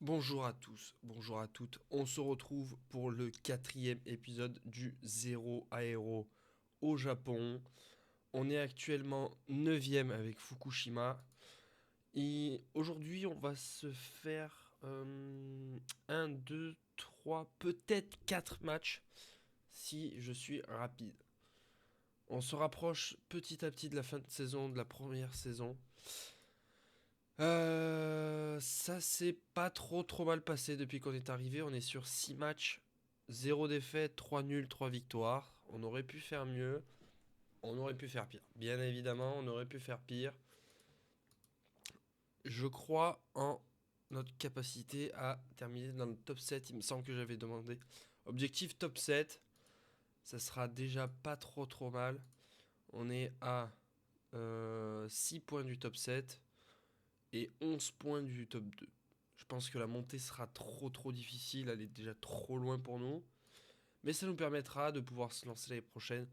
Bonjour à tous, bonjour à toutes. On se retrouve pour le quatrième épisode du Zéro Aéro au Japon. On est actuellement neuvième avec Fukushima. Et aujourd'hui, on va se faire un, deux, trois, peut-être quatre matchs si je suis rapide. On se rapproche petit à petit de la fin de saison, de la première saison. Ça s'est pas trop mal passé depuis qu'on est arrivé. On est sur 6 matchs, zéro défaite, 3 nuls, 3 victoires. On aurait pu faire mieux, on aurait pu faire pire. Bien évidemment, on aurait pu faire pire. Je crois en notre capacité à terminer dans le top 7. Il me semble que j'avais demandé. Objectif top 7, ça sera déjà pas trop mal. On est à 6 points du top 7 et 11 points du top 2. Je pense que la montée sera trop difficile, elle est déjà trop loin pour nous. Mais ça nous permettra de pouvoir se lancer l'année prochaine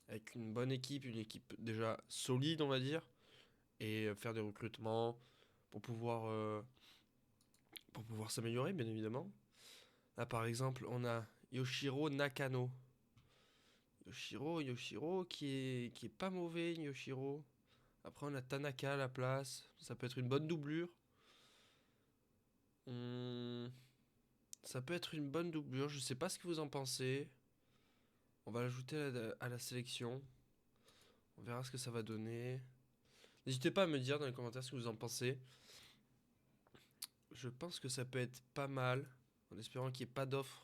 avec une bonne équipe, une équipe déjà solide, on va dire, et faire des recrutements pour pouvoir s'améliorer, bien évidemment. Là, par exemple, on a Yoshiro Nakano. Yoshiro qui est pas mauvais, Yoshiro. Après, on a Tanaka à la place. Ça peut être une bonne doublure. Hum, Ça peut être une bonne doublure. Je sais pas ce que vous en pensez. On va l'ajouter à la sélection. On verra ce que ça va donner. N'hésitez pas à me dire dans les commentaires ce que vous en pensez. Je pense que ça peut être pas mal. En espérant qu'il n'y ait pas d'offres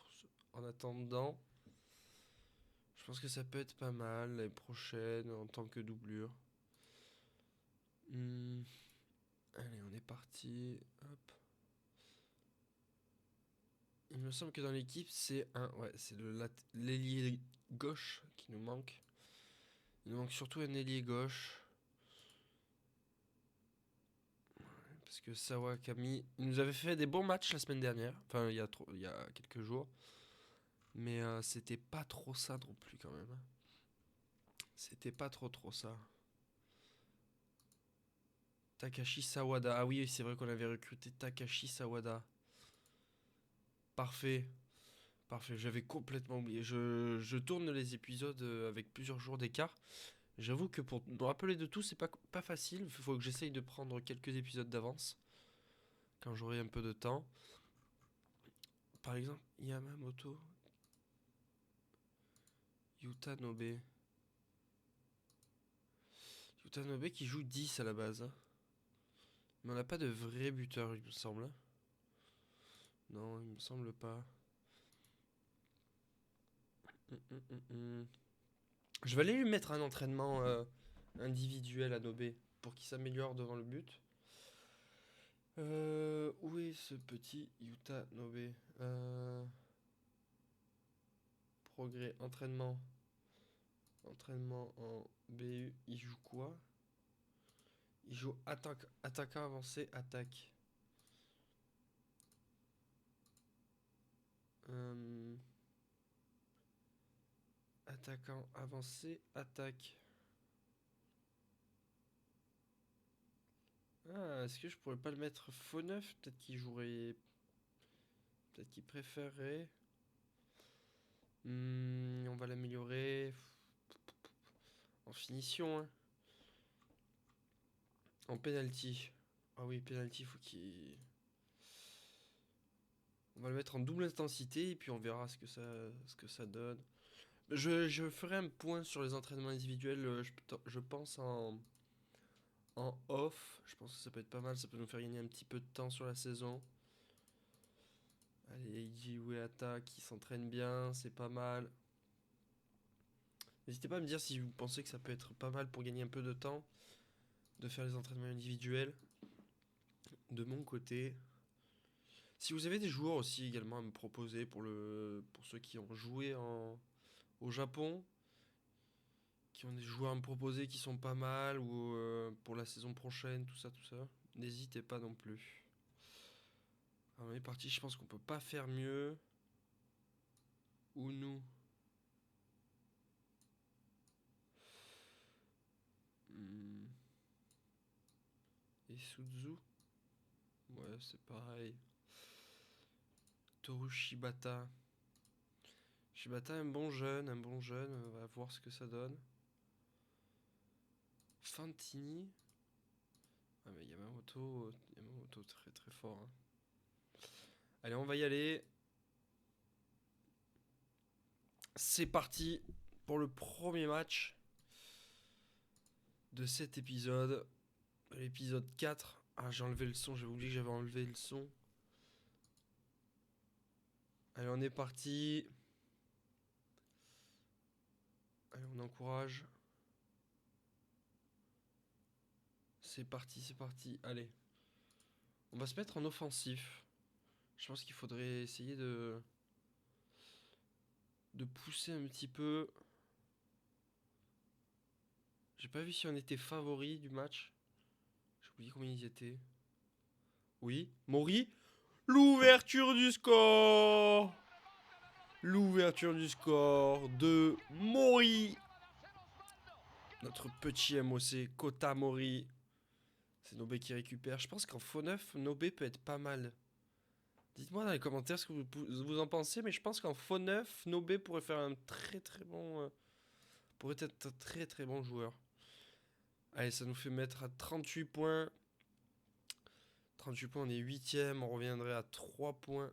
en attendant. Je pense que ça peut être pas mal l'année prochaine en tant que doublure. Hmm, Allez, on est parti. Hop. Il me semble que dans l'équipe, c'est un. Ouais, c'est l'ailier gauche qui nous manque. Il nous manque surtout un ailier gauche. Parce que Sawakami, il nous avait fait des bons matchs la semaine dernière. Enfin, il y a quelques jours. Mais c'était pas trop ça non plus quand même. C'était pas trop ça. Takashi Sawada. Ah oui, c'est vrai qu'on avait recruté Takashi Sawada. Parfait. Parfait, j'avais complètement oublié. Je tourne les épisodes avec plusieurs jours d'écart. J'avoue que pour me rappeler de tout, c'est pas facile. Il faut que j'essaye de prendre quelques épisodes d'avance quand j'aurai un peu de temps. Par exemple, Yamamoto Yutanobe. Yutanobe qui joue 10 à la base, hein. Mais on n'a pas de vrai buteur, il me semble. Non, il me semble pas. Hum. Je vais aller lui mettre un entraînement individuel à Nobé pour qu'il s'améliore devant le but. Où est ce petit Yuta Nobe? Progrès, entraînement. Entraînement en BU. Il joue quoi? Il joue attaquant avancé, attaque. Euh, Attaquant avancé, attaque. Ah, est-ce que je pourrais pas le mettre faux neuf? Peut-être qu'il jouerait. Peut-être qu'il préférerait. On va l'améliorer. En finition, hein. En penalty. Ah oui, penalty, faut qu'il. On va le mettre en double intensité et puis on verra ce que ça donne. Je ferai un point sur les entraînements individuels, je pense en off. Je pense que ça peut être pas mal, ça peut nous faire gagner un petit peu de temps sur la saison. Allez, Eiji Uehata qui s'entraîne bien, c'est pas mal. N'hésitez pas à me dire si vous pensez que ça peut être pas mal pour gagner un peu de temps, de faire les entraînements individuels. De mon côté, si vous avez des joueurs aussi également à me proposer pour ceux qui ont joué au Japon, qui ont des joueurs à me proposer qui sont pas mal ou pour la saison prochaine, tout ça, n'hésitez pas non plus. Alors, on est parti, je pense qu'on peut pas faire mieux. Ou nous. Hmm, Et Suzu. Ouais, c'est pareil. Toru Shibata. Shibata, un bon jeune. On va voir ce que ça donne. Fantini. Ah mais Yamamoto très très fort. Hein. Allez, on va y aller. C'est parti pour le premier match de cet épisode. L'épisode 4. Ah, j'ai enlevé le son, j'avais oublié que j'avais enlevé le son. Allez, on est parti. Allez, on encourage. C'est parti. Allez. On va se mettre en offensif. Je pense qu'il faudrait essayer de pousser un petit peu. J'ai pas vu si on était favori du match. J'ai oublié combien ils étaient. Oui, Mori. L'ouverture du score. L'ouverture du score de Mori. Notre petit MOC, Kota Mori. C'est Nobé qui récupère. Je pense qu'en faux neuf, Nobé peut être pas mal. Dites-moi dans les commentaires ce que vous en pensez, mais je pense qu'en faux neuf, Nobé pourrait faire un très très bon... pourrait être un très très bon joueur. Allez, ça nous fait mettre à 38 points. 38 points, on est 8ème. On reviendrait à 3 points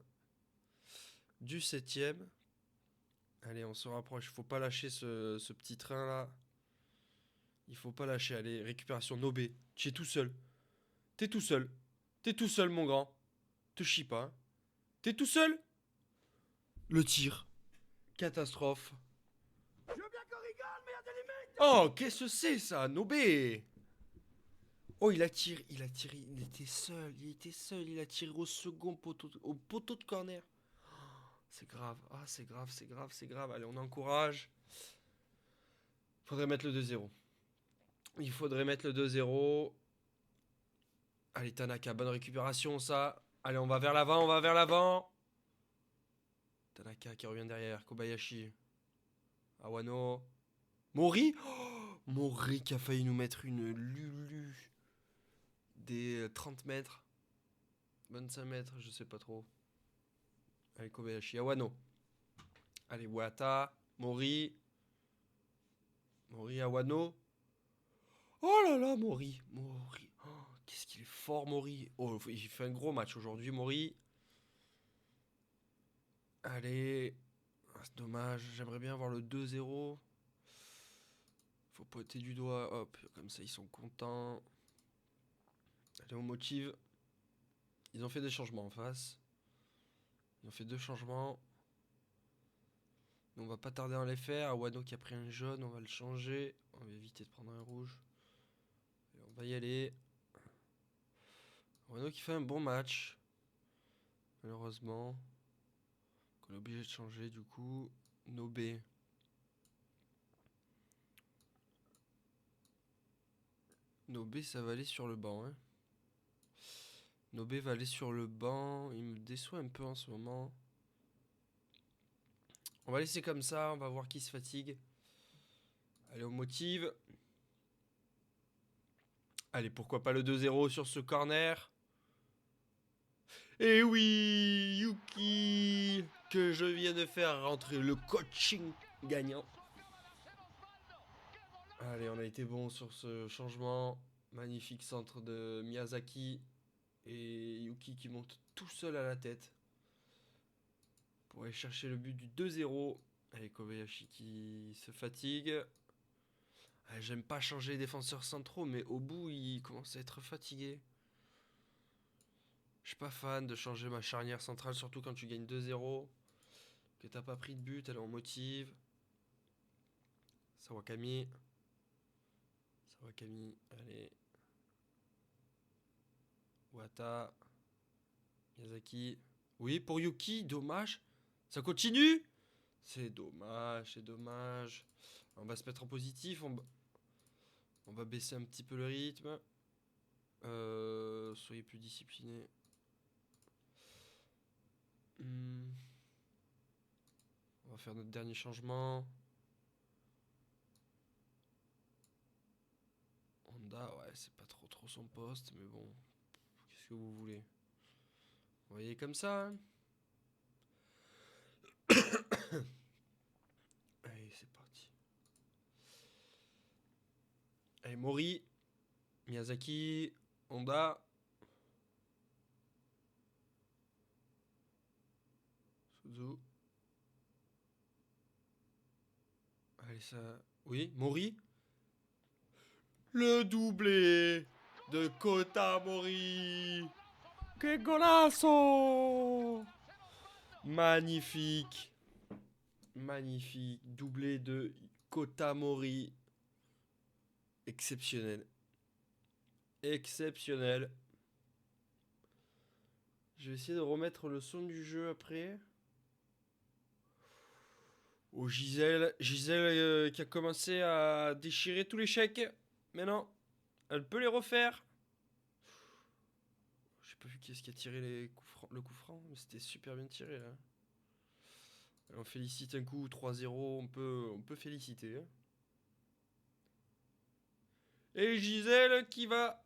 du 7ème. Allez, on se rapproche. Il faut pas lâcher ce petit train là. Il faut pas lâcher. Allez, récupération Nobé. Tu es tout seul. T'es tout seul. T'es tout seul, mon grand. Te chie pas. Hein. T'es tout seul. Le tir. Catastrophe. Je veux bien qu'on rigole, mais il y a des limites. Oh, qu'est-ce que c'est ça, Nobé? Oh, il a tiré, il était seul, il a tiré au second poteau, au poteau de corner. C'est grave, c'est grave. Allez, on encourage. Faudrait mettre le 2-0. Il faudrait mettre le 2-0. Allez, Tanaka, bonne récupération, ça. Allez, on va vers l'avant. Tanaka qui revient derrière, Kobayashi. Awano. Mori. Oh, Mori qui a failli nous mettre une Lulu. Des 30 mètres. 25 mètres, je sais pas trop. Allez, Kobayashi. Awano. Allez, Wata. Mori. Awano. Oh là là, Mori. Oh, qu'est-ce qu'il est fort, Mori. Oh, il fait un gros match aujourd'hui, Mori. Allez. Ah, c'est dommage. J'aimerais bien avoir le 2-0. Faut pointer du doigt. Hop, comme ça, ils sont contents. Allez, on motive. Ils ont fait des changements en face. Ils ont fait 2 changements. On va pas tarder à les faire. Awano qui a pris un jaune, on va le changer. On va éviter de prendre un rouge. Et on va y aller. Awano qui fait un bon match. Malheureusement. On est obligé de changer du coup. Nobé. Nobé, ça va aller sur le banc. Hein. Nobé va aller sur le banc. Il me déçoit un peu en ce moment. On va laisser comme ça. On va voir qui se fatigue. Allez, on motive. Allez, pourquoi pas le 2-0 sur ce corner. Et oui, Yuki, que je viens de faire rentrer le coaching gagnant. Allez, on a été bon sur ce changement. Magnifique centre de Miyazaki. Et Yuki qui monte tout seul à la tête. Pour aller chercher le but du 2-0. Allez, Kobayashi qui se fatigue. Allez, j'aime pas changer les défenseurs centraux, mais au bout, il commence à être fatigué. Je suis pas fan de changer ma charnière centrale, surtout quand tu gagnes 2-0. Que t'as pas pris de but, allez, on motive. Sawakami, allez. Wata. Miyazaki. Oui, pour Yuki, dommage. Ça continue. C'est dommage. On va se mettre en positif. On va baisser un petit peu le rythme. Soyez plus disciplinés. On va faire notre dernier changement. Honda, ouais, c'est pas trop son poste, mais bon. Qu'est-ce que vous voulez? Vous voyez comme ça, hein. Allez, c'est parti. Allez, Mori, Miyazaki, Honda. Suzu. Allez, ça. Oui, Mori. Le doublé de Kota Mori. Que golazo! Magnifique. Magnifique. Doublé de Kota Mori. Exceptionnel. Exceptionnel. Je vais essayer de remettre le son du jeu après. Oh, Gisèle qui a commencé à déchirer tous les chèques. Mais non, elle peut les refaire. J'ai pas vu qui est-ce qui a tiré le coup franc, mais c'était super bien tiré là. On félicite un coup 3-0, on peut féliciter. Hein. Et Gisèle qui va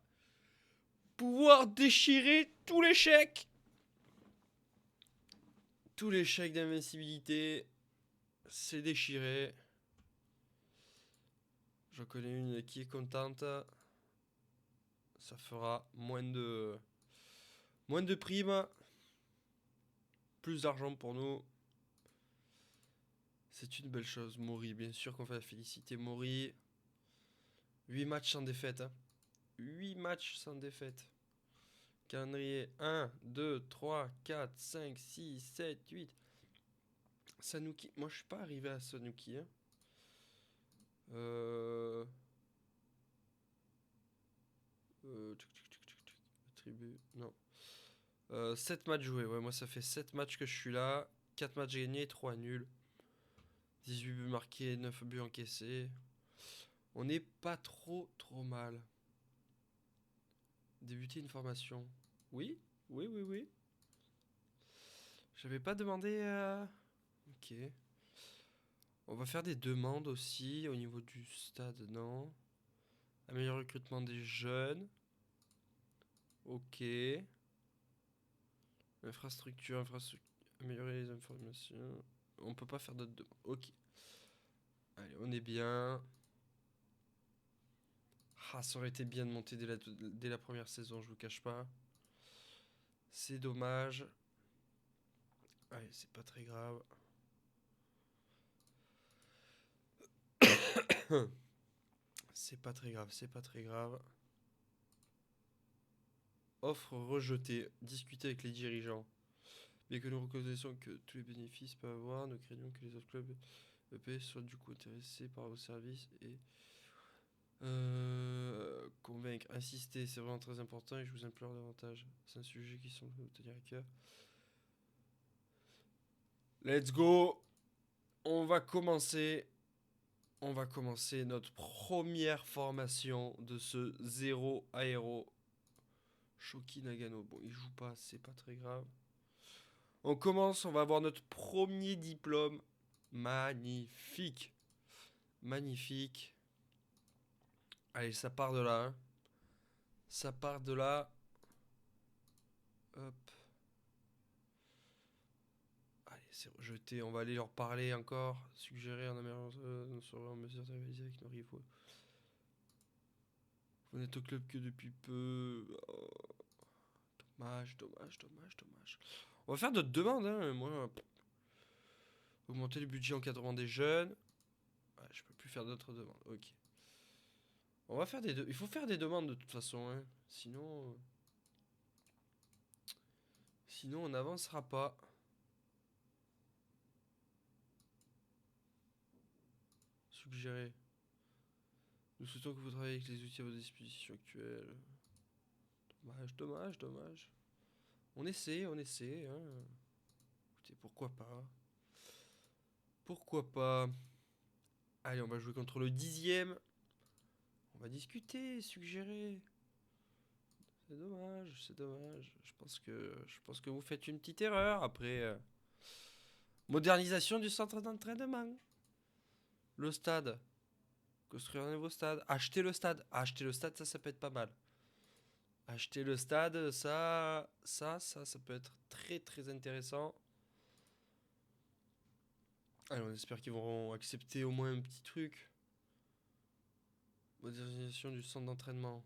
pouvoir déchirer tous les chèques. Tous les chèques d'invincibilité. C'est déchiré. J'en connais une qui est contente. Ça fera moins de primes. Plus d'argent pour nous. C'est une belle chose. Mori, bien sûr qu'on va la féliciter. Mori. 8 matchs sans défaite. Hein. 8 matchs sans défaite. Calendrier 1, 2, 3, 4, 5, 6, 7, 8. Sanuki. Moi, je suis pas arrivé à Sanuki. Hein. Tribu. Non. 7 matchs joués. Ouais, moi, ça fait 7 matchs que je suis là. 4 matchs gagnés, 3 nuls. 18 buts marqués, 9 buts encaissés. On n'est pas trop mal. Débuter une formation. Oui, oui, oui, oui. J'avais pas demandé à... Ok. On va faire des demandes aussi au niveau du stade, non. Améliorer le recrutement des jeunes. Ok. Infrastructure. Améliorer les informations. On peut pas faire d'autres demandes. Ok. Allez, on est bien. Ah, ça aurait été bien de monter dès la première saison, je vous cache pas. C'est dommage. Allez, c'est pas très grave. C'est pas très grave, c'est pas très grave. Offre rejetée. Discuter avec les dirigeants. Bien que nous reconnaissons que tous les bénéfices peuvent avoir, nous craignons que les autres clubs EP soient du coup intéressés par vos services et convaincre, insister, c'est vraiment très important et je vous implore davantage. C'est un sujet qui semble vous tenir à cœur. Let's go. On va commencer notre première formation de ce 0 aéro. Shoki Nagano. Bon, il joue pas, c'est pas très grave. On commence, on va avoir notre premier diplôme. Magnifique. Magnifique. Allez, ça part de là. Hein. Ça part de là. Hop. Allez, c'est rejeté. On va aller leur parler encore. Suggérer en améliorant. Nous serons en mesure de rivaliser avec nos rivaux. Vous n'êtes au club que depuis peu. Oh. Dommage, dommage, dommage, dommage. On va faire d'autres demandes. Hein. Moi, augmenter le budget encadrant des jeunes. Ouais, je peux plus faire d'autres demandes. Ok. On va faire il faut faire des demandes de toute façon. Hein. Sinon on n'avancera pas. Suggérer. Nous souhaitons que vous travaillez avec les outils à votre disposition actuelle. Dommage, dommage, dommage. On essaie, on essaie. Hein. Écoutez, pourquoi pas. Pourquoi pas. Allez, on va jouer contre le 10e. On va discuter, suggérer. C'est dommage, c'est dommage. Je pense que vous faites une petite erreur. Après, modernisation du centre d'entraînement. Le stade. Construire un nouveau stade. Acheter le stade. Acheter le stade, ça peut être pas mal. Acheter le stade, ça peut être très très intéressant. Allez, on espère qu'ils vont accepter au moins un petit truc. Modernisation du centre d'entraînement.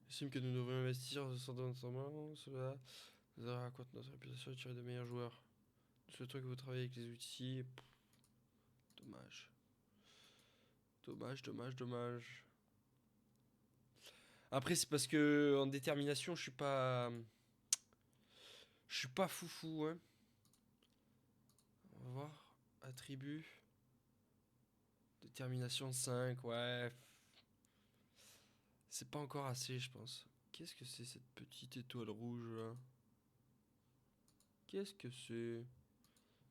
J'estime que nous devrions investir dans ce centre d'entraînement. Cela nous aidera à accroître notre réputation et tirer de meilleurs joueurs. Nous souhaitons que vous travaillez avec les outils. Dommage. Dommage. Après, c'est parce que en détermination, je suis pas. Je suis pas foufou, hein. On va voir. Attribut. Détermination 5, ouais. C'est pas encore assez, je pense. Qu'est-ce que c'est cette petite étoile rouge là? Qu'est-ce que c'est?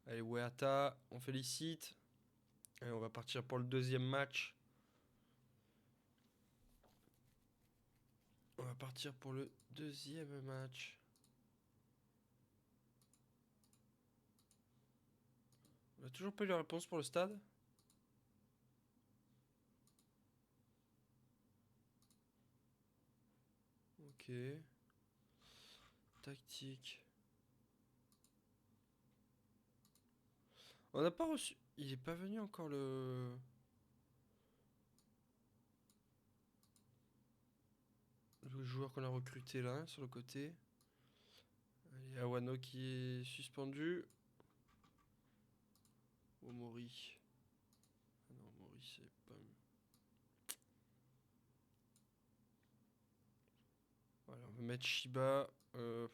Allez, Weata, on félicite. Allez, on va partir pour le deuxième match. On va partir pour le deuxième match. On a toujours pas eu la réponse pour le stade. Ok. Tactique. On n'a pas reçu. Il est pas venu encore le joueur qu'on a recruté là, sur le côté. Allez, Awano qui est suspendu. Omori. Ah non, Omori, c'est pas. Voilà, on va mettre Shiba. On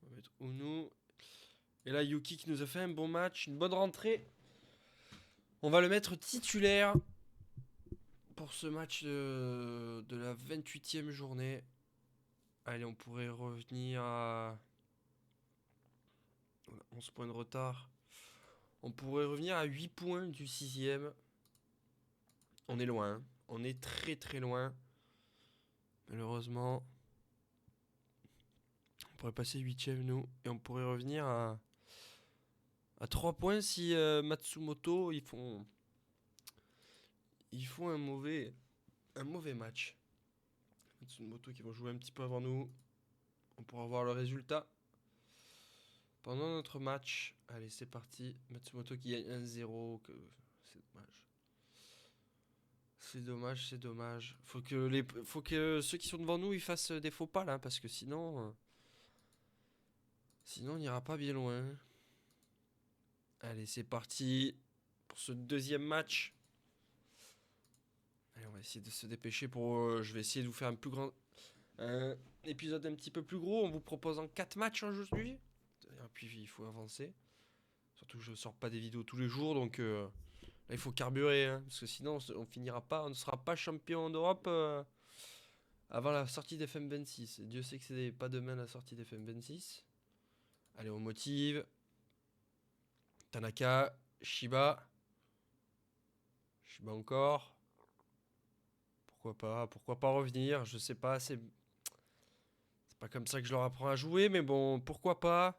va mettre Unu. Et là, Yuki qui nous a fait un bon match, une bonne rentrée. On va le mettre titulaire pour ce match de la 28e journée. Allez, on pourrait revenir à 11 points de retard. On pourrait revenir à 8 points du 6e. On est loin. Hein. On est très très loin. Malheureusement. On pourrait passer 8e nous. Et on pourrait revenir à 3 points si Matsumoto ils font un mauvais match. Matsumoto qui vont jouer un petit peu avant nous. On pourra voir le résultat pendant notre match. Allez, c'est parti. Matsumoto qui gagne 1-0. C'est dommage. C'est dommage. Faut que ceux qui sont devant nous ils fassent des faux pas là, parce que sinon on n'ira pas bien loin. Allez, c'est parti pour ce deuxième match. Allez, on va essayer de se dépêcher pour. Je vais essayer de vous faire un épisode un petit peu plus gros en vous proposant 4 matchs aujourd'hui. Et puis il faut avancer. Surtout que je ne sors pas des vidéos tous les jours, donc là il faut carburer, hein, parce que sinon on finira pas, on ne sera pas champion d'Europe avant la sortie d'FM26. Dieu sait que c'est pas demain la sortie d'FM26. Allez, on motive. Tanaka, Shiba encore. Pourquoi pas revenir? Je sais pas, c'est pas comme ça que je leur apprends à jouer, mais bon, pourquoi pas.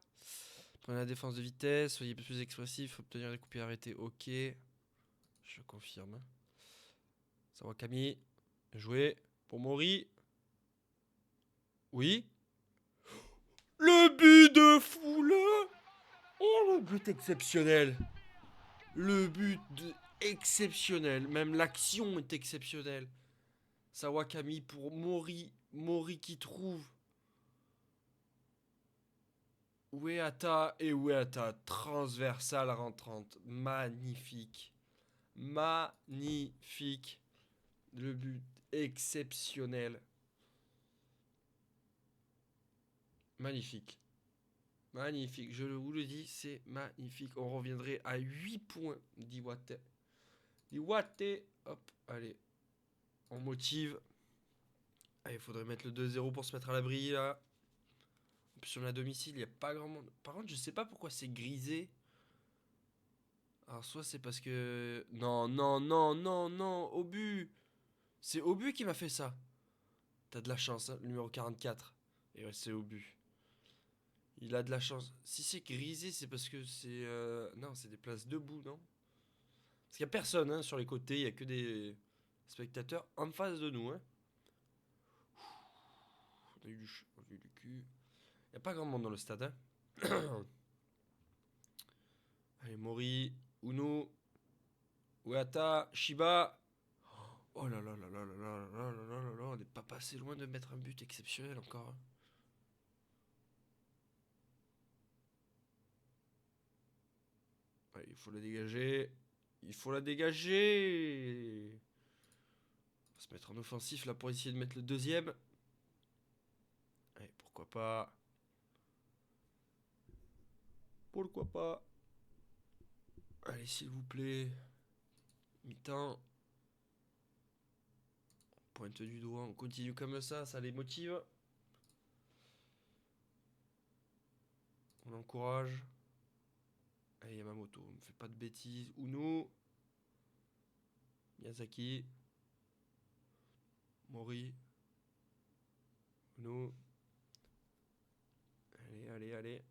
Prenez la défense de vitesse, soyez plus expressif, obtenir des coups pieds arrêtés, ok. Je confirme. Sawakami, joué pour Mori. Oui. Le but de Foula. Oh, le but exceptionnel. Le but exceptionnel. Même l'action est exceptionnelle. Sawakami pour Mori. Mori qui trouve. Ueata transversale rentrante. Magnifique. Magnifique. Le but exceptionnel. Magnifique. Magnifique. Je vous le dis, c'est magnifique. On reviendrait à 8 points d'Iwate. Iwate. Hop, allez. On motive. Allez, il faudrait mettre le 2-0 pour se mettre à l'abri là. En plus, on est à domicile, il n'y a pas grand monde. Par contre, je sais pas pourquoi c'est grisé. Alors, soit c'est parce que. Non, Obu. C'est Obu qui m'a fait ça. T'as de la chance, hein, le numéro 44. Et ouais, c'est Obu. Il a de la chance. Si c'est grisé, c'est parce que c'est. Non, c'est des places debout, non? Parce qu'il n'y a personne hein, sur les côtés, il n'y a que des spectateurs en face de nous. Hein. On a eu du cul. Il n'y a pas grand monde dans le stade. Hein. Allez, Mori, Uno, Uata, Shiba. Oh là là là là là là là là là là là, on n'est pas passé loin de mettre un but exceptionnel encore. Hein. Allez, il faut la dégager. Il faut la dégager. On va se mettre en offensif là pour essayer de mettre le deuxième. Allez, pourquoi pas. Pourquoi pas. Allez, s'il vous plaît. Mi-temps. Pointe du doigt, on continue comme ça les motive. On encourage. Allez, Yamamoto, ne me fait pas de bêtises. Uno. Miyazaki. Mori. Uno. Allez, allez, allez.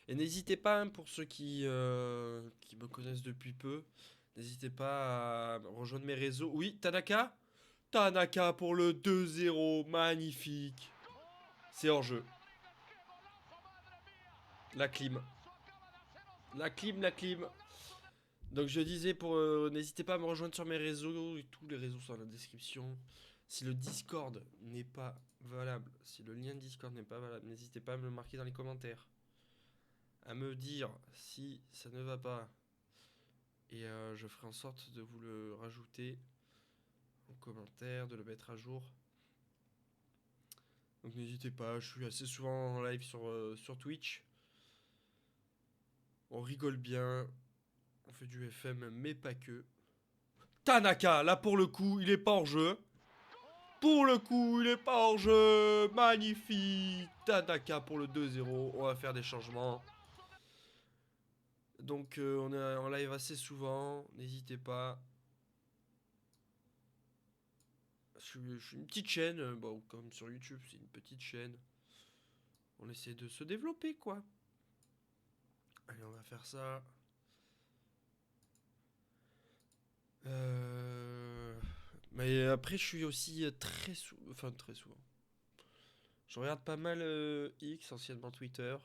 Et n'hésitez pas, hein, pour ceux qui me connaissent depuis peu, n'hésitez pas à rejoindre mes réseaux. Oui, Tanaka. Tanaka pour le 2-0, magnifique. C'est hors jeu. La clim. La clim, la clim. Donc je disais, n'hésitez pas à me rejoindre sur mes réseaux. Tous les réseaux sont dans la description. Si le Discord n'est pas valable, si le lien Discord n'est pas valable, n'hésitez pas à me le marquer dans les commentaires. À me dire si ça ne va pas. Et je ferai en sorte de vous le rajouter en commentaire, de le mettre à jour. Donc n'hésitez pas, je suis assez souvent en live sur Twitch. On rigole bien, on fait du FM, mais pas que. Tanaka, là pour le coup, il est pas hors jeu. Pour le coup, il est pas hors jeu. Magnifique. Tanaka pour le 2-0. On va faire des changements. Donc on est en live assez souvent. N'hésitez pas. Je suis une petite chaîne. Bon, comme sur YouTube, c'est une petite chaîne. On essaie de se développer, quoi. Allez, on va faire ça. Mais après, je suis aussi très souvent. Enfin, très souvent. Je regarde pas mal X, anciennement Twitter.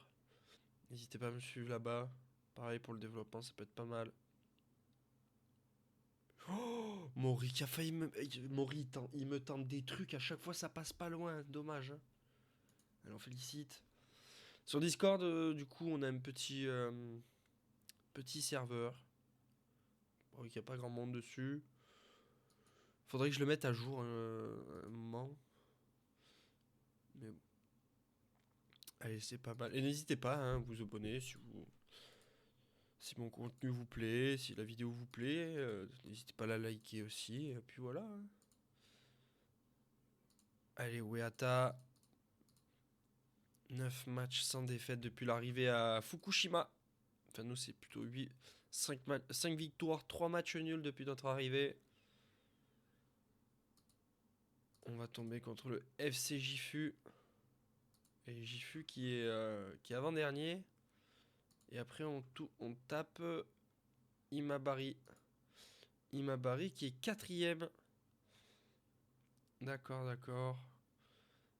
N'hésitez pas à me suivre là-bas. Pareil pour le développement, ça peut être pas mal. Oh, Mori qui a failli me. Mori, il me tente des trucs, à chaque fois ça passe pas loin, dommage. Hein. Allez, on félicite. Sur Discord, du coup, on a un petit serveur. Bon, il n'y a pas grand monde dessus. Faudrait que je le mette à jour un moment. Mais bon. Allez, c'est pas mal. Et n'hésitez pas hein, à vous abonner si mon contenu vous plaît, si la vidéo vous plaît. N'hésitez pas à la liker aussi. Et puis voilà. Hein. Allez, Weata. 9 matchs sans défaite depuis l'arrivée à Fukushima. Enfin, nous, c'est plutôt 5 victoires, 3 matchs nuls depuis notre arrivée. On va tomber contre le FC Gifu. Et Gifu qui est avant-dernier. Et après, on tape Imabari. Imabari qui est quatrième. D'accord, d'accord.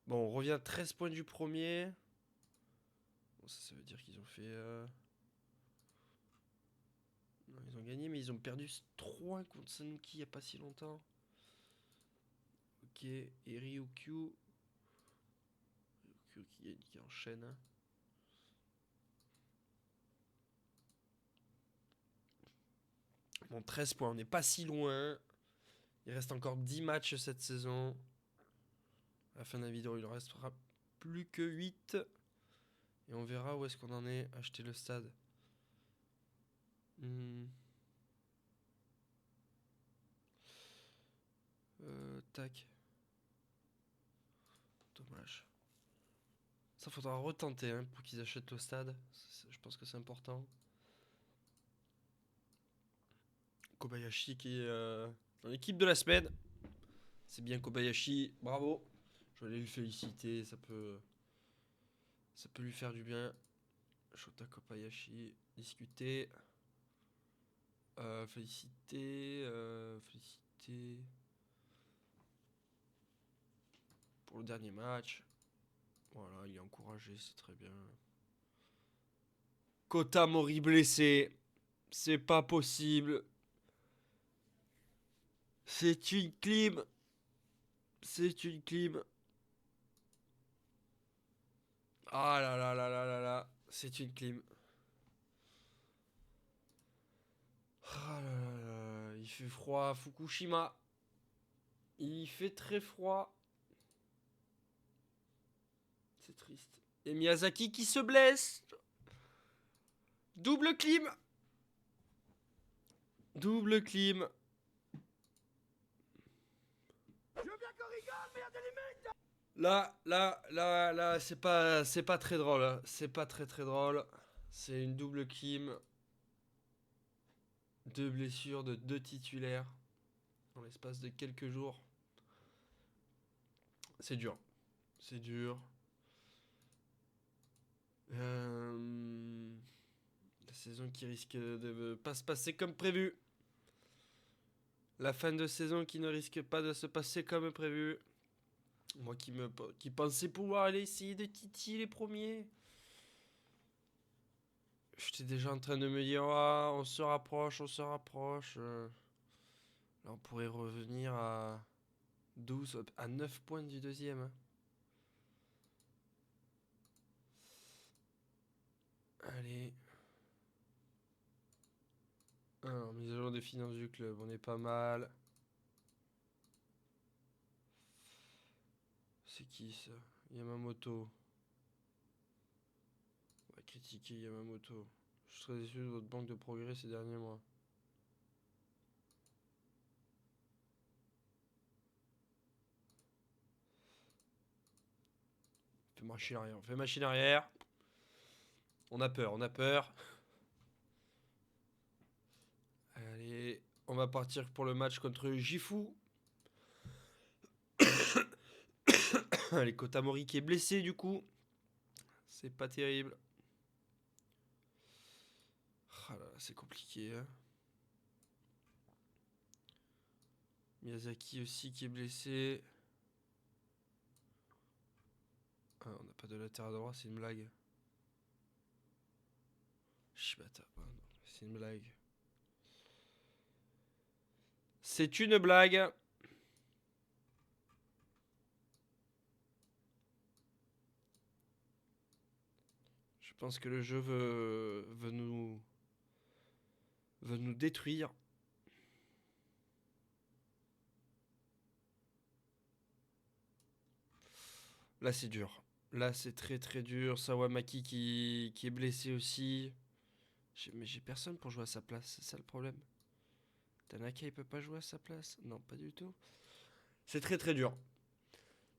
Bon, on revient 13 points du premier. Bon, ça veut dire qu'ils ont fait... Non, ils ont gagné, mais ils ont perdu 3 contre Sanuki il n'y a pas si longtemps. Ok, et Ryukyu. Ryukyu qui enchaîne. Bon, 13 points, on n'est pas si loin. Il reste encore 10 matchs cette saison. À la fin de la vidéo, il en restera plus que 8. Et on verra où est-ce qu'on en est. Acheter le stade. Tac. Dommage. Ça faudra retenter hein, pour qu'ils achètent le stade. Je pense que c'est important. Kobayashi qui est dans l'équipe de la semaine. C'est bien Kobayashi, bravo. Je vais aller lui féliciter, ça peut lui faire du bien. Shota Kobayashi, discuter. Féliciter. pour le dernier match. Voilà, il est encouragé, c'est très bien. Kota Mori blessé. C'est pas possible. C'est une clim. C'est une clim. Ah là là là là là là. C'est une clim. Ah là là là. Il fait froid à Fukushima. Il fait très froid. C'est triste. Et Miyazaki qui se blesse. Double clim. Double clim. Là, c'est pas très drôle. Hein. C'est pas très très drôle. C'est une double clim. Deux blessures de deux titulaires. En l'espace de quelques jours. C'est dur. C'est dur. La saison qui risque de pas se passer comme prévu. La fin de saison qui ne risque pas de se passer comme prévu. Moi qui pensais pouvoir aller essayer de titiller les premiers. J'étais déjà en train de me dire, ah, on se rapproche, on se rapproche. Là, on pourrait revenir à 12, à 9 points du deuxième. Hein. Allez. Alors, mise à jour des finances du club, on est pas mal. C'est qui ça? Yamamoto. On va critiquer Yamamoto. Je suis très déçu de votre banque de progrès ces derniers mois. Fait machine arrière, on fait machine arrière. On a peur, on a peur. Allez, on va partir pour le match contre Gifu. Allez, Kotamori qui est blessé du coup. C'est pas terrible. Ah là, c'est compliqué. Hein. Miyazaki aussi qui est blessé. Ah, on n'a pas de latéral droit, c'est une blague. Shibata, oh non, c'est une blague. C'est une blague. Je pense que le jeu veut nous détruire. Là, c'est dur. Là, c'est très très dur. Sawamaki qui est blessé aussi. Mais j'ai personne pour jouer à sa place. C'est ça le problème. Tanaka, il peut pas jouer à sa place? Non, pas du tout. C'est très très dur.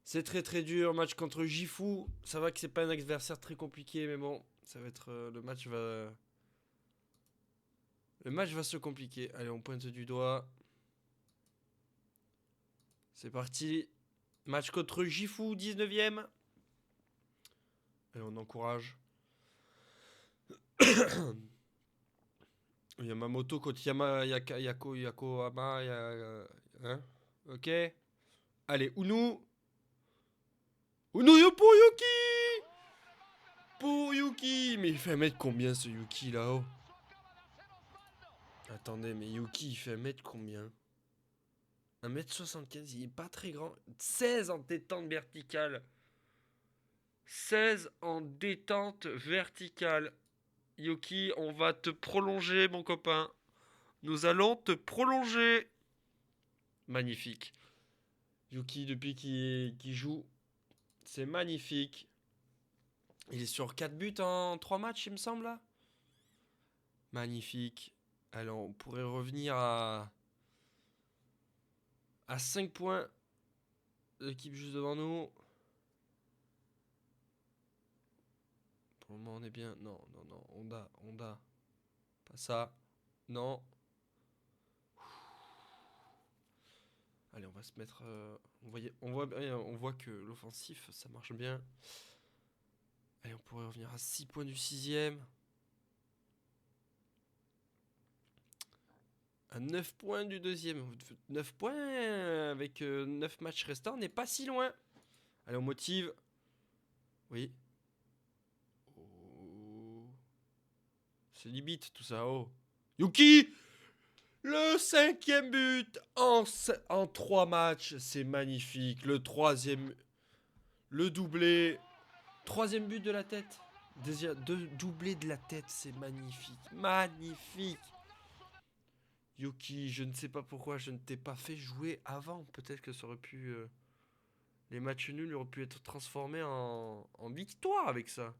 C'est très très dur. Match contre Gifu. Ça va que c'est pas un adversaire très compliqué, mais bon, ça va être le match va. Le match va se compliquer. Allez, on pointe du doigt. C'est parti. Match contre Gifu, 19ème. Allez, on encourage. Yamamoto contre Yakohama. Hein? Ok. Allez, Unu. Unu yo pour Yuki. Pour Yuki. Mais il fait 1m combien ce Yuki là-haut? Attendez, mais Yuki il fait 1m combien? 1m75, il est pas très grand. 16 en détente verticale. 16 en détente verticale. Yuki, on va te prolonger, mon copain. Nous allons te prolonger. Magnifique. Yuki, depuis qu'il joue, c'est magnifique. Il est sur 4 buts en 3 matchs, il me semble, là. Magnifique. Alors, on pourrait revenir à 5 points. L'équipe juste devant nous. Pour le moment, on est bien. Non, non, non. Honda. Pas ça. Non. Allez, on va se mettre. On voit que l'offensif, ça marche bien. Allez, on pourrait revenir à 6 points du 6ème. À 9 points du deuxième. 9 points avec 9 matchs restants, on n'est pas si loin. Allez, on motive. Oui. Oh. C'est limite tout ça. Oh. Yuki! Le 5e but en 3 matchs. C'est magnifique. Le 3e. Le doublé. 3e but de la tête. Deux doublés de la tête. C'est magnifique. Magnifique. Yuki, je ne sais pas pourquoi je ne t'ai pas fait jouer avant. Peut-être que ça aurait pu. Les matchs nuls auraient pu être transformés en victoire avec ça.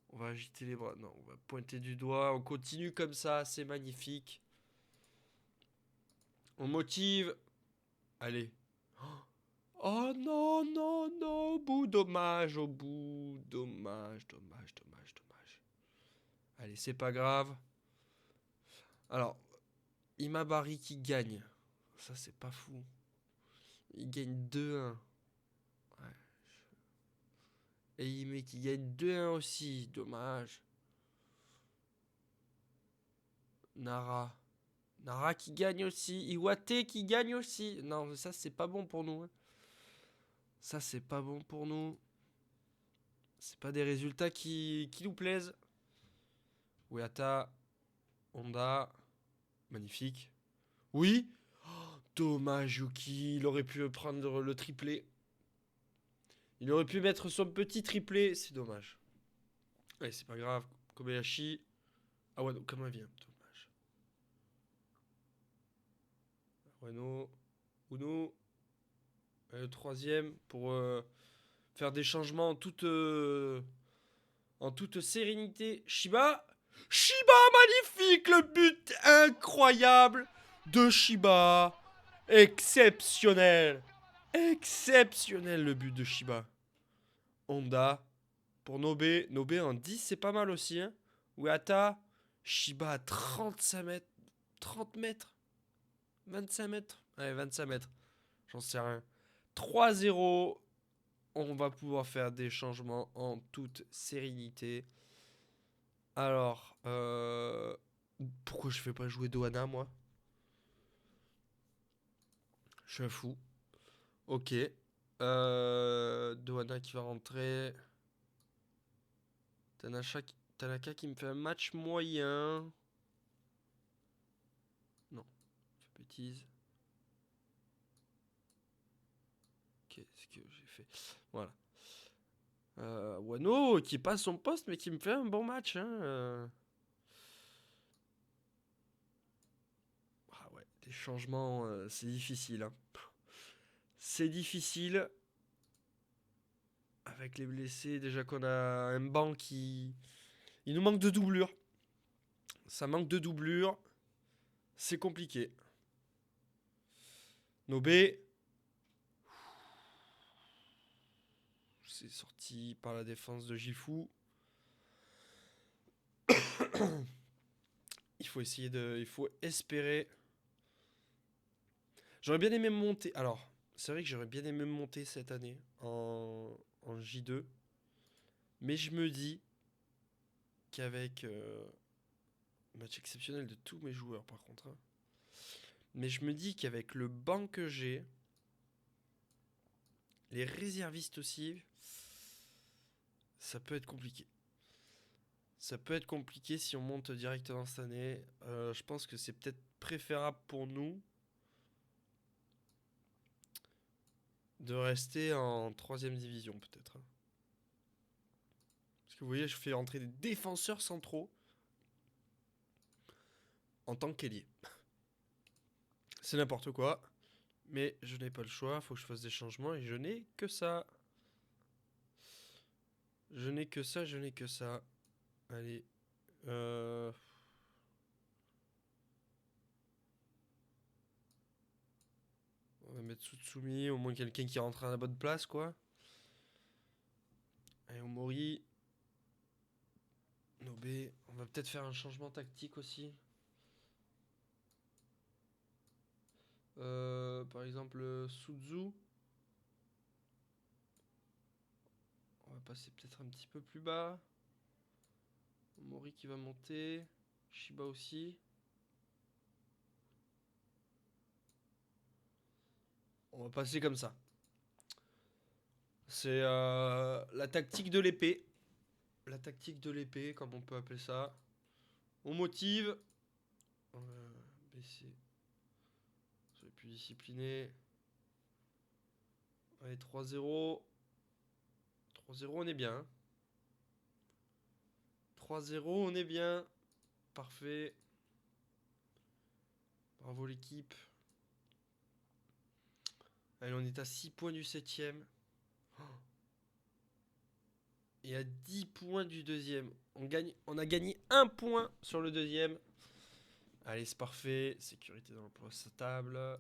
On va agiter les bras. Non, on va pointer du doigt. On continue comme ça. C'est magnifique. On motive. Allez. Oh non, non, non. Au bout, dommage. Au bout. Dommage, dommage, dommage, dommage. Allez, c'est pas grave. Alors, Imabari qui gagne. Ça, c'est pas fou. Il gagne 2-1. Ouais. Et Ime qui gagne 2-1 aussi. Dommage. Nara. Nara qui gagne aussi. Iwate qui gagne aussi. Non, ça, c'est pas bon pour nous. Hein. Ça, c'est pas bon pour nous. C'est pas des résultats qui nous plaisent. Weata. Honda. Magnifique. Oui. Oh, dommage, Yuki. Il aurait pu prendre le triplé. Il aurait pu mettre son petit triplé. C'est dommage. Allez, c'est pas grave. Kobayashi. Ah ouais, non, comment elle vient. Dommage. Bueno. Uno. Le 3e pour faire des changements en toute sérénité. Shiba. Shiba, magnifique. Le but incroyable de Shiba. Exceptionnel. Exceptionnel le but de Shiba. Honda. Pour Nobe. Nobe en 10, c'est pas mal aussi. Hein. Ueata. Shiba à 35 mètres. 30 mètres. 25 mètres. Allez, 25 mètres. J'en sais rien. 3-0. On va pouvoir faire des changements en toute sérénité. Alors, pourquoi je fais pas jouer Doana, moi? Je suis un fou. Ok. Doana qui va rentrer. Tanaka qui me fait un match moyen. Non, je fais bêtise. Qu'est-ce que j'ai fait? Voilà. Wano qui passe son poste mais qui me fait un bon match. Hein. Ah ouais, des changements, c'est difficile. Hein. C'est difficile. Avec les blessés, déjà qu'on a un banc qui... Il nous manque de doublure. Ça manque de doublure. C'est compliqué. Nobé. C'est sorti par la défense de Gifu. Il faut essayer de... Il faut espérer. J'aurais bien aimé monter... Alors, c'est vrai que j'aurais bien aimé monter cette année en J2. Mais je me dis qu'avec... match exceptionnel de tous mes joueurs par contre. Hein. Mais je me dis qu'avec le banc que j'ai... Les réservistes aussi... Ça peut être compliqué. Ça peut être compliqué si on monte directement cette année. Je pense que c'est peut-être préférable pour nous de rester en 3ème division peut-être. Parce que vous voyez, je fais entrer des défenseurs centraux en tant qu'ailier. C'est n'importe quoi. Mais je n'ai pas le choix, faut que je fasse des changements et je n'ai que ça. Je n'ai que ça, je n'ai que ça. Allez. On va mettre Tsutsumi, au moins quelqu'un qui rentre à la bonne place, quoi. Allez, Omori. Nobé. On va peut-être faire un changement tactique aussi. Par exemple, Suzu. On va passer peut-être un petit peu plus bas. Omori qui va monter. Shiba aussi. On va passer comme ça. C'est la tactique de l'épée. La tactique de l'épée, comme on peut appeler ça. On motive. On va baisser. Soyez plus discipliné. Allez, 3-0. 3-0, on est bien. 3-0, on est bien. Parfait. Bravo l'équipe. Allez, on est à 6 points du 7ème. Et à 10 points du deuxième. On a gagné 1 point sur le deuxième. Allez, c'est parfait. Sécurité dans l'emploi table.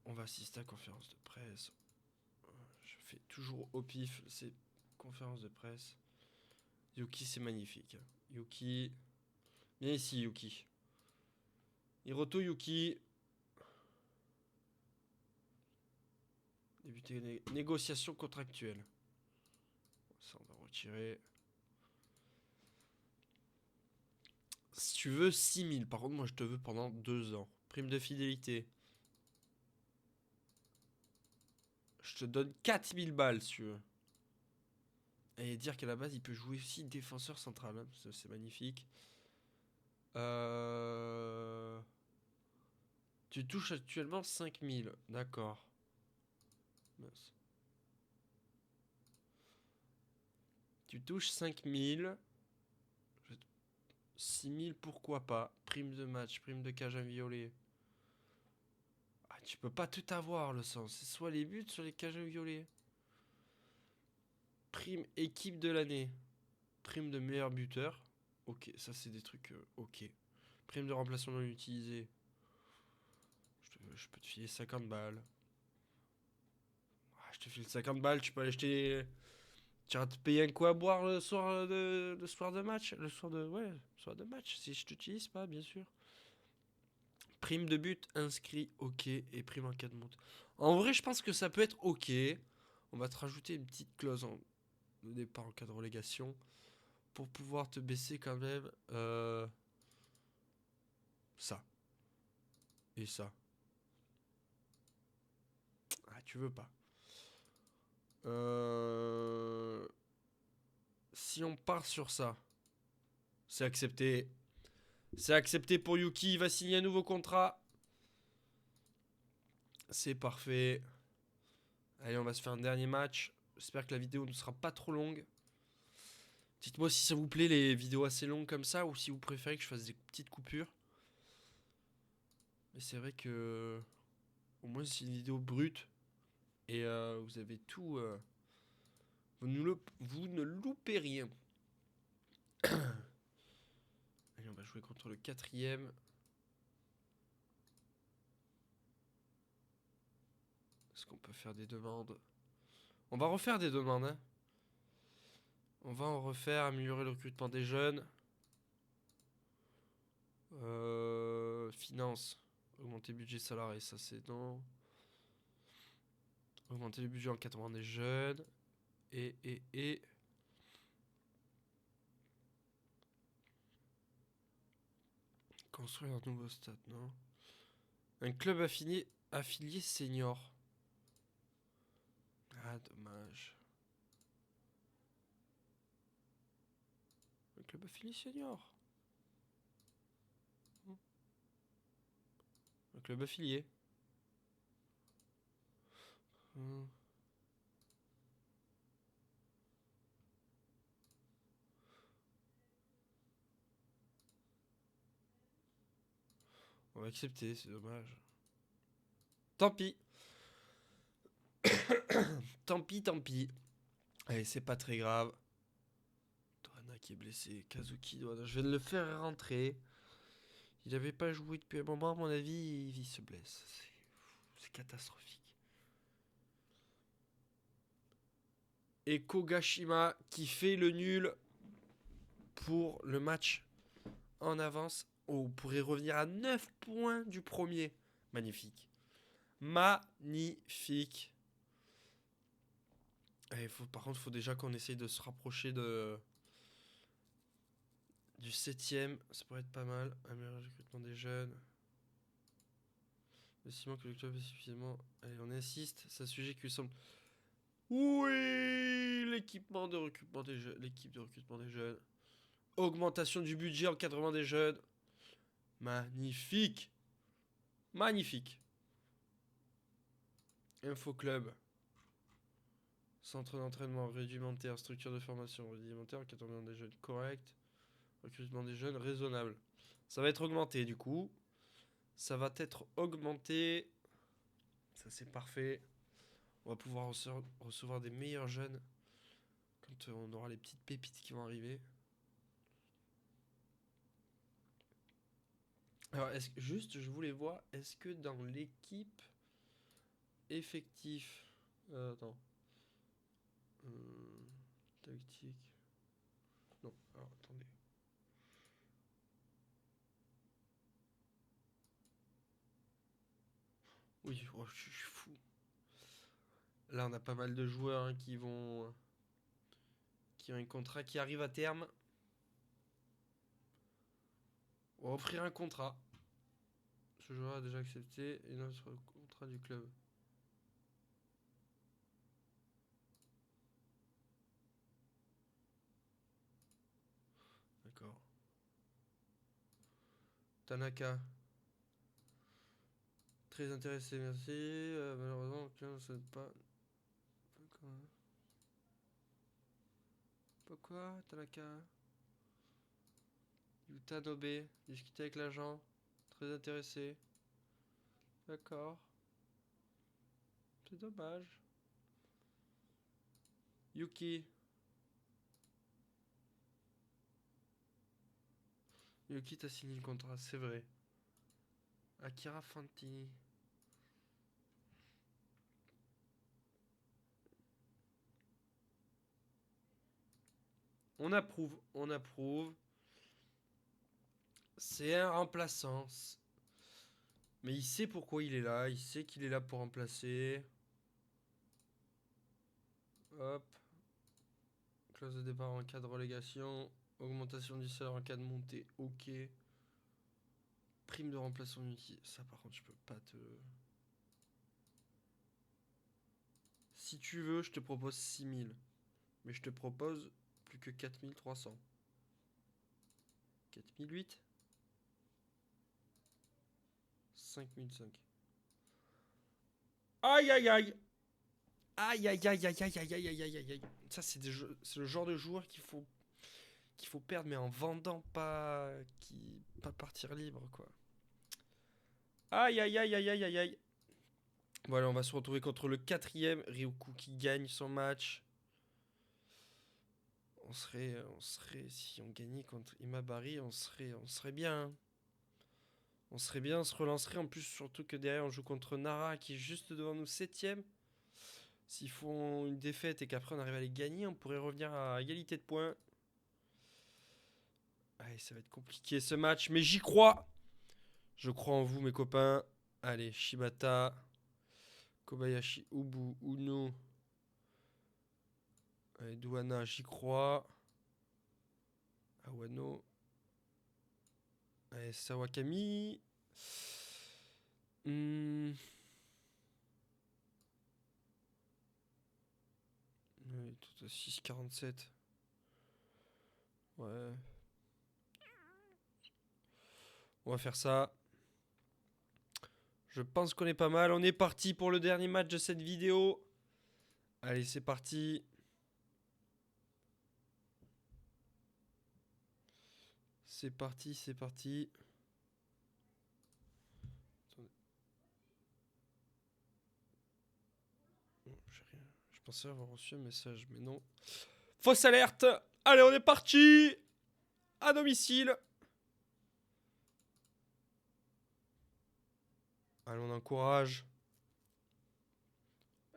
On va assister à la conférence de presse. Je fais toujours au pif ces conférences de presse. Yuki, c'est magnifique. Yuki. Viens ici, Yuki. Hiroto Yuki. Débuter les négociations contractuelles. Ça, on va retirer. Si tu veux 6000, par contre, moi je te veux pendant 2 ans. Prime de fidélité. Je te donne 4000 balles si tu veux. Et dire qu'à la base, il peut jouer aussi défenseur central. Hein. C'est magnifique. Tu touches actuellement 5000. D'accord. Mince. Tu touches 5000. 6000, pourquoi pas. Prime de match, prime de cage inviolée. Ah, tu peux pas tout avoir, le sens. C'est soit les buts, soit les cages inviolées. Prime équipe de l'année. Prime de meilleur buteur. Ok, ça c'est des trucs... ok. Prime de remplacement non utilisé. Je peux te filer 50 balles. Ah, je te file 50 balles, tu peux aller acheter... Tu vas te payer un coup à boire le soir de match. Le soir de... Ouais, le soir de match. Si je t'utilise pas, bien sûr. Prime de but inscrit, ok. Et prime en cas de monte. En vrai, je pense que ça peut être ok. On va te rajouter une petite clause de départ en cas de relégation. Pour pouvoir te baisser quand même ça. Et ça. Ah, tu veux pas. Si on part sur ça, c'est accepté. C'est accepté pour Yuki. Il va signer un nouveau contrat. C'est parfait. Allez, on va se faire un dernier match. J'espère que la vidéo ne sera pas trop longue. Dites-moi si ça vous plaît les vidéos assez longues comme ça ou si vous préférez que je fasse des petites coupures. Mais c'est vrai que au moins c'est une vidéo brute et vous avez tout. Vous ne loupez rien. Allez, on va jouer contre le 4ème. Est-ce qu'on peut faire des demandes? On va refaire des demandes. Hein. On va en refaire, améliorer le recrutement des jeunes. Finance. Augmenter le budget salarié, ça c'est non. Augmenter le budget en encadrement des jeunes. Et. Construire un nouveau stade, non? Un club affilié senior. Ah, dommage. Un club affilié senior. Un club affilié. Hmm. On va accepter, c'est dommage. Tant pis. Tant pis, tant pis. Allez, c'est pas très grave. Doana qui est blessé. Kazuki Doana. Je viens de le faire rentrer. Il n'avait pas joué depuis un moment, à mon avis, il se blesse. C'est catastrophique. Et Kogashima qui fait le nul pour le match en avance. Oh, on pourrait revenir à 9 points du premier. Magnifique. Magnifique. Par contre, il faut déjà qu'on essaye de se rapprocher du 7ème. Ça pourrait être pas mal. Améliorer le recrutement des jeunes. Estimant que le club est suffisamment. Allez, on insiste. C'est un sujet qui lui semble Oui, l'équipement de recrutement des jeunes. L'équipe de recrutement des jeunes. Augmentation du budget encadrement des jeunes. Magnifique. Magnifique. Info Club. Centre d'entraînement rudimentaire. Structure de formation rudimentaire. Encadrement des jeunes correct. Recrutement des jeunes raisonnable. Ça va être augmenté du coup. Ça va être augmenté. Ça c'est parfait. On va pouvoir recevoir des meilleurs jeunes quand on aura les petites pépites qui vont arriver. Alors, juste, je voulais voir, est-ce que dans l'équipe effectif. Attends. Tactique. Non, alors attendez. Oui, oh, je suis fou. Là, on a pas mal de joueurs hein, qui ont un contrat qui arrive à terme. On va offrir un contrat. Ce joueur a déjà accepté et notre contrat du club. D'accord. Tanaka. Très intéressé, merci. Malheureusement, aucun ne souhaite pas. Pourquoi, Tanaka? Yuta Nobe. Discuter avec l'agent. Très intéressé. D'accord. C'est dommage. Yuki. Yuki t'a signé le contrat, c'est vrai. Akira Fantini. On approuve, on approuve. C'est un remplaçant. Mais il sait pourquoi il est là. Il sait qu'il est là pour remplacer. Hop. Clause de départ en cas de relégation. Augmentation du salaire en cas de montée. Ok. Prime de remplacement Yuki. Ça par contre je peux pas te... Si tu veux, je te propose 6000. Mais je te propose plus que 4300. 4008 5005. Aïe aïe aïe. Aïe aïe aïe aïe aïe aïe aïe aïe aïe aïe. Ça c'est le genre de joueur qu'il faut perdre mais en vendant pas partir libre quoi. Aïe aïe aïe aïe aïe aïe aïe. Voilà, on va se retrouver contre le 4ème Ryuku qui gagne son match. On serait si on gagnait contre Imabari, on serait bien. On serait bien, on se relancerait en plus surtout que derrière on joue contre Nara qui est juste devant nous 7ème. S'ils font une défaite et qu'après on arrive à les gagner, on pourrait revenir à égalité de points. Allez, ça va être compliqué ce match, mais j'y crois. Je crois en vous, mes copains. Allez, Shibata, Kobayashi, Ubu, Uno. Allez, Douana, j'y crois. Awano. Allez, Sawakami. Oui, tout à 6,47. Ouais. On va faire ça. Je pense qu'on est pas mal. On est parti pour le dernier match de cette vidéo. Allez, c'est parti. C'est parti, c'est parti. Attendez. Je pensais avoir reçu un message, mais non. Fausse alerte. Allez, on est parti. À domicile. Allez, on encourage.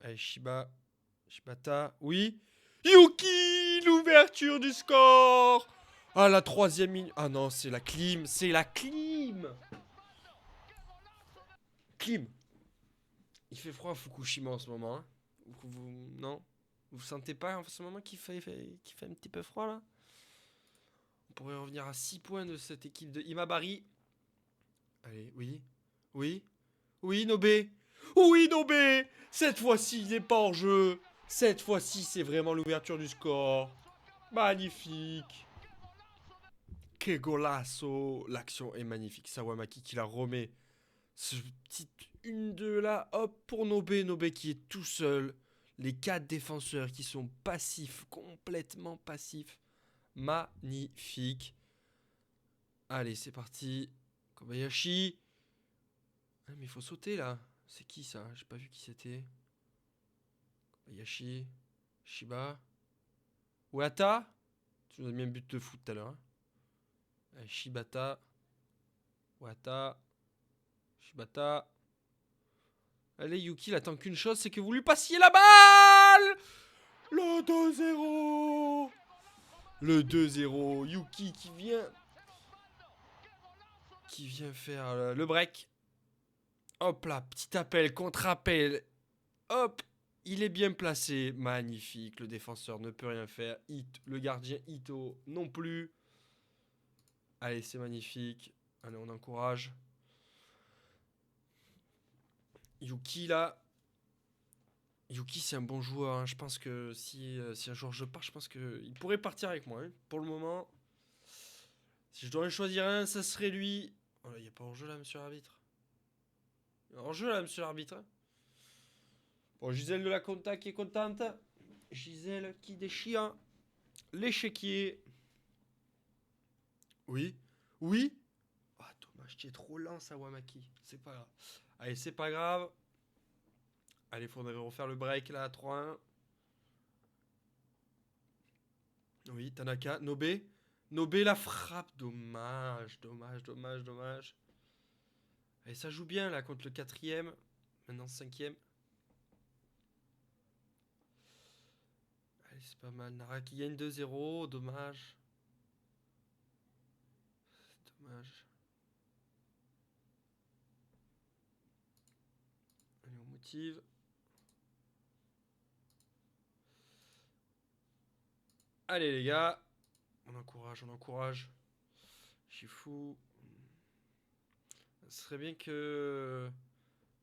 Allez, Shibata. Oui. Yuki, l'ouverture du score. Ah, la 3ème minute. Ah non, c'est la clim. C'est la clim. Clim. Il fait froid à Fukushima en ce moment. Hein. Non. Vous sentez pas en ce moment qu'il fait un petit peu froid là? On pourrait revenir à 6 points de cette équipe de Imabari. Allez, oui. Oui. Oui, Nobé. Oui, Nobé. Cette fois-ci, il n'est pas en jeu. Cette fois-ci, c'est vraiment l'ouverture du score. Magnifique. Que golasso. L'action est magnifique. Sawamaki qui la remet. Ce petit 1-2 là, hop, pour Nobé. Nobé qui est tout seul. Les 4 défenseurs qui sont passifs, complètement passifs. Magnifique. Allez, c'est parti. Kobayashi. Ah, mais il faut sauter là. C'est qui ça? J'ai pas vu qui c'était. Kobayashi. Shiba. Uata. Tu nous as mis un but de foot tout à l'heure. Hein. Allez, Shibata. Uata. Shibata. Allez, Yuki, il attend qu'une chose, c'est que vous lui passiez la balle. Le 2-0. Le 2-0. Yuki qui vient faire le break. Hop là, petit appel, contre-appel. Hop, il est bien placé. Magnifique, le défenseur ne peut rien faire. Le gardien Ito non plus. Allez, c'est magnifique. Allez, on encourage. Yuki là. Yuki, c'est un bon joueur. Hein. Je pense que si un jour je pars, je pense qu'il pourrait partir avec moi. Hein. Pour le moment, si je dois en choisir un, ça serait lui. Oh là, il n'y a pas en jeu là, monsieur l'arbitre. En jeu là, monsieur l'arbitre. Hein. Bon, Gisèle de la Conta qui est contente. Gisèle qui déchire l'échiquier. Oui. Oui. Ah, dommage, tu es trop lent, Sawamaki. C'est pas grave. Allez, c'est pas grave. Allez, faudrait refaire le break là, 3-1. Oui, Tanaka, Nobe. Nobe la frappe. Dommage, dommage, dommage, dommage. Allez, ça joue bien là contre le quatrième. Maintenant, cinquième. Allez, c'est pas mal. Nara qui gagne 2-0. Dommage. Dommage. Allez, on motive. Allez, les gars. On encourage, on encourage. Shifu. Ce serait bien que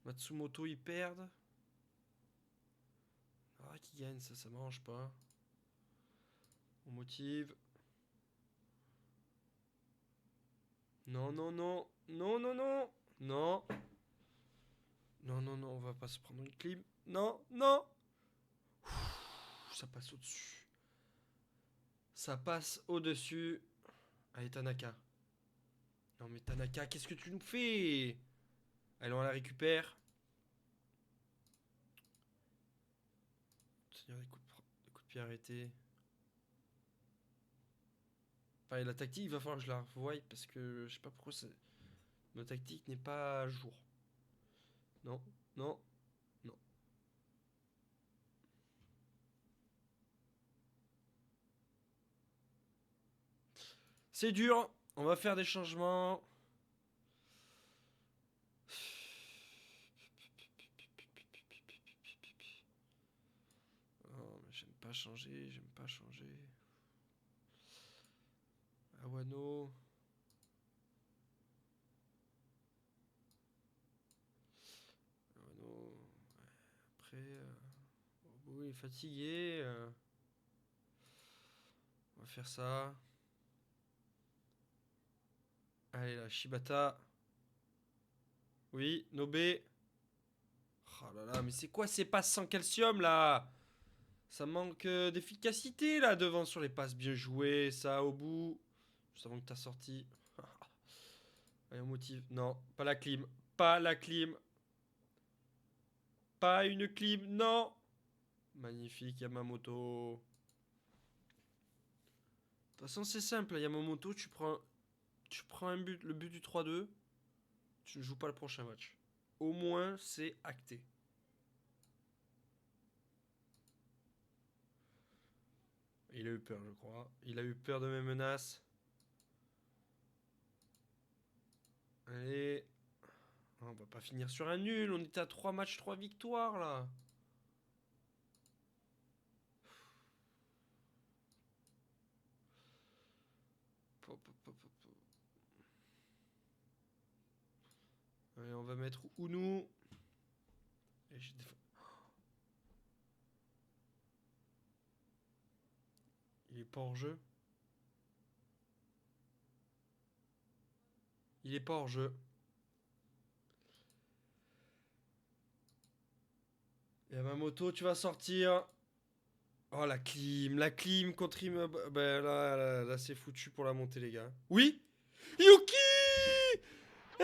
Matsumoto y perde. Ah, qui gagne, ça mange pas. On motive. Non, non, non. Non, non, non. Non. Non, non, non, on va pas se prendre une clim. Non, non. Ça passe au-dessus. Ça passe au-dessus. Allez, Tanaka. Non, mais Tanaka, qu'est-ce que tu nous fais? Allez, on la récupère. Tenir des coups de pied arrêtés. Enfin, la tactique, il va falloir que je la revoie parce que je sais pas pourquoi ma tactique n'est pas à jour. Non, non, non. C'est dur. On va faire des changements. Oh, mais j'aime pas changer, j'aime pas changer. Awano. Awano. Après, Obo est fatigué. On va faire ça. Allez là, Shibata. Oui, Nobe. Oh là là, mais c'est quoi ces passes sans calcium là? Ça manque d'efficacité là devant sur les passes bien jouées, ça au bout. Juste avant que t'as sorti. Allez, on motive. Non, pas la clim. Pas la clim. Pas une clim, non. Magnifique Yamamoto. De toute façon, c'est simple, Yamamoto, tu prends un but, le but du 3-2, tu ne joues pas le prochain match. Au moins, c'est acté. Il a eu peur, je crois. Il a eu peur de mes menaces. Allez. On va pas finir sur un nul. On était à 3 matchs, 3 victoires là. Allez, on va mettre Unou. Et Il est pas hors jeu. Il est pas hors jeu. Yamamoto, tu vas sortir. Oh, la clim contre immeuble. Ben là, c'est foutu pour la montée, les gars. Oui. Yuki.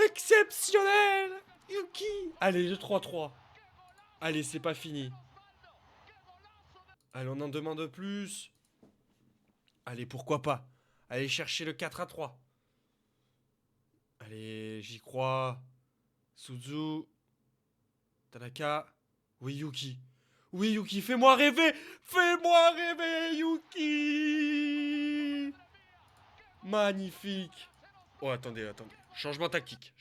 Exceptionnel. Yuki. Allez, le 3-3. Allez, c'est pas fini. Allez, on en demande plus. Allez, pourquoi pas. Allez chercher le 4-3. Allez, j'y crois. Suzu. Tanaka. Oui, Yuki. Oui, Yuki, fais-moi rêver. Fais-moi rêver, Yuki. Magnifique. Oh, attendez. Changement tactique.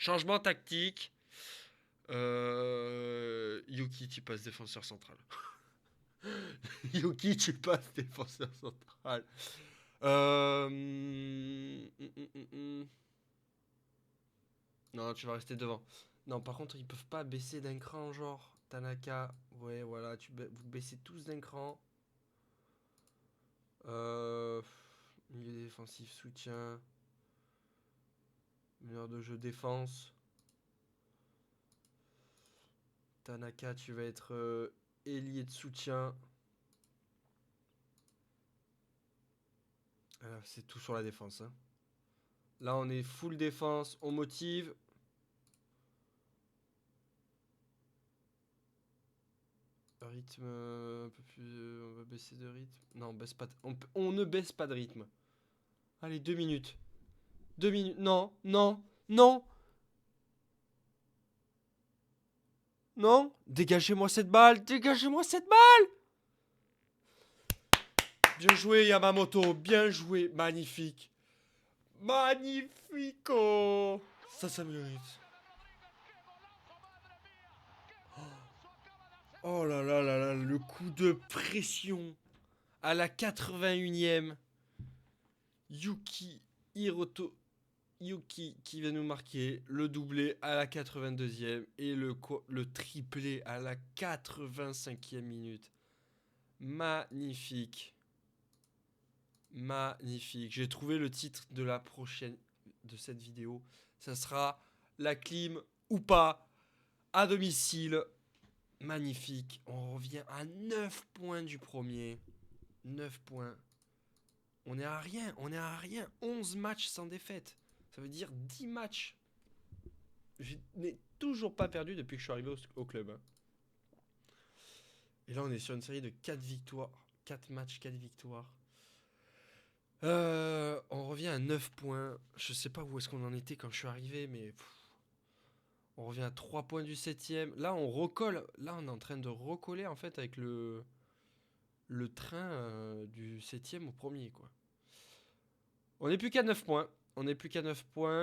Yuki, tu passes défenseur central. Yuki, tu passes défenseur central. Non, tu vas rester devant. Non, par contre, ils peuvent pas baisser d'un cran, genre. Tanaka, ouais, voilà, vous baissez tous d'un cran. Milieu défensif, soutien. Meneur de jeu, défense. Tanaka, tu vas être ailier de soutien. C'est tout sur la défense. Hein. Là, on est full défense, on motive. Rythme un peu plus. On va baisser de rythme. Non, on ne baisse pas de rythme. Allez, 2 minutes. 2 minutes. Non. Non. Dégagez-moi cette balle. Bien joué, Yamamoto. Bien joué. Magnifique. Magnifico. Ça mérite. Oh là là là là, le coup de pression à la 81e. Yuki Hiroto. Yuki qui va nous marquer le doublé à la 82e et le triplé à la 85e minute. Magnifique. J'ai trouvé le titre de la prochaine de cette vidéo. Ça sera la clim ou pas à domicile. Magnifique. On revient à 9 points du premier. 9 points. On est à rien. 11 matchs sans défaite. Ça veut dire 10 matchs. Je n'ai toujours pas perdu depuis que je suis arrivé au club. Hein. Et là, on est sur une série de 4 victoires. 4 matchs, 4 victoires. On revient à 9 points. Je sais pas où est-ce qu'on en était quand je suis arrivé, mais... on revient à 3 points du 7ème. Là, on recolle. Là, on est en train de recoller, en fait, avec le train du 7ème au premier, quoi. On n'est plus qu'à 9 points.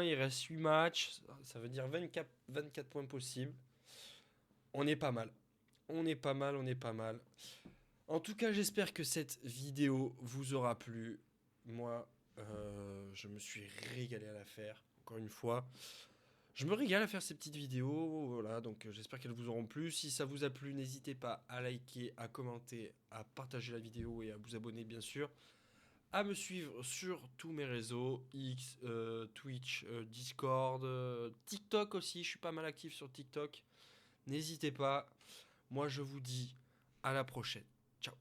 Il reste 8 matchs. Ça veut dire 24 points possibles. On est pas mal. En tout cas, j'espère que cette vidéo vous aura plu. Moi, je me suis régalé à la faire. Encore une fois. Je me régale à faire ces petites vidéos. Voilà, donc j'espère qu'elles vous auront plu. Si ça vous a plu, n'hésitez pas à liker, à commenter, à partager la vidéo et à vous abonner, bien sûr. À me suivre sur tous mes réseaux, X, Twitch, Discord, TikTok aussi, je suis pas mal actif sur TikTok. N'hésitez pas, moi je vous dis à la prochaine. Ciao.